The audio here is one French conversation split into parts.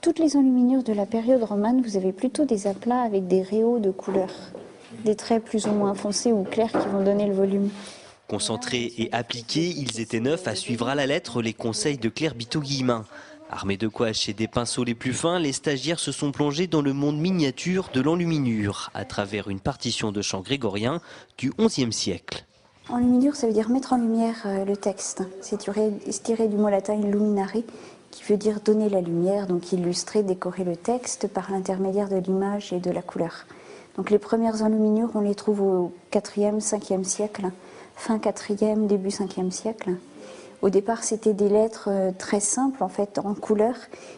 Toutes les enluminures de la période romane, vous avez plutôt des aplats avec des réaux de couleurs, des traits plus ou moins foncés ou clairs qui vont donner le volume. Concentrés et appliqués, ils étaient neufs à suivre à la lettre les conseils de Claire Biteau-Guillemin. Armés de quoi acheter des pinceaux les plus fins, les stagiaires se sont plongés dans le monde miniature de l'enluminure à travers une partition de chant grégorien du XIe siècle. Enluminure, ça veut dire mettre en lumière le texte. C'est tiré du mot latin illuminare, qui veut dire donner la lumière, donc illustrer, décorer le texte par l'intermédiaire de l'image et de la couleur. Donc les premières enluminures, on les trouve au 4e, 5e siècle, fin 4e, début 5e siècle. Au départ, c'était des lettres très simples, en fait, en couleur,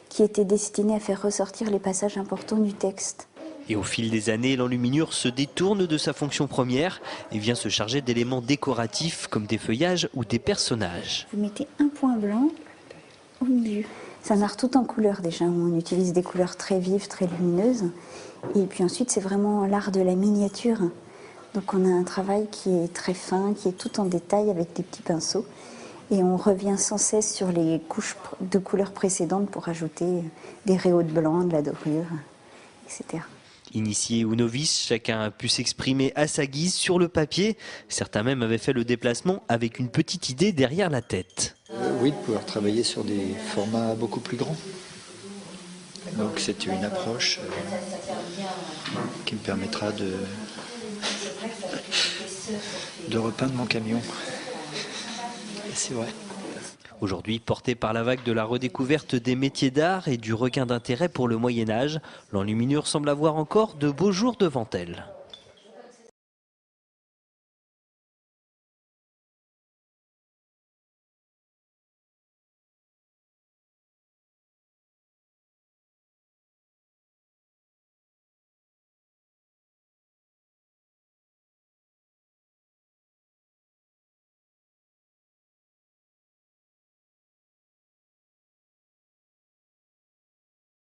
qui étaient destinées à faire ressortir les passages importants du texte. Et au fil des années, l'enluminure se détourne de sa fonction première et vient se charger d'éléments décoratifs comme des feuillages ou des personnages. Vous mettez un point blanc au milieu. C'est un art tout en couleurs déjà, on utilise des couleurs très vives, très lumineuses. Et puis ensuite, c'est vraiment l'art de la miniature. Donc on a un travail qui est très fin, qui est tout en détail avec des petits pinceaux. Et on revient sans cesse sur les couches de couleurs précédentes pour ajouter des réaux de blanc, de la dorure, etc. Initiés ou novices, chacun a pu s'exprimer à sa guise sur le papier. Certains même avaient fait le déplacement avec une petite idée derrière la tête. Oui, de pouvoir travailler sur des formats beaucoup plus grands. Donc c'est une approche qui me permettra de repeindre mon camion. C'est vrai. Aujourd'hui, porté par la vague de la redécouverte des métiers d'art et du regain d'intérêt pour le Moyen-Âge, l'enluminure semble avoir encore de beaux jours devant elle.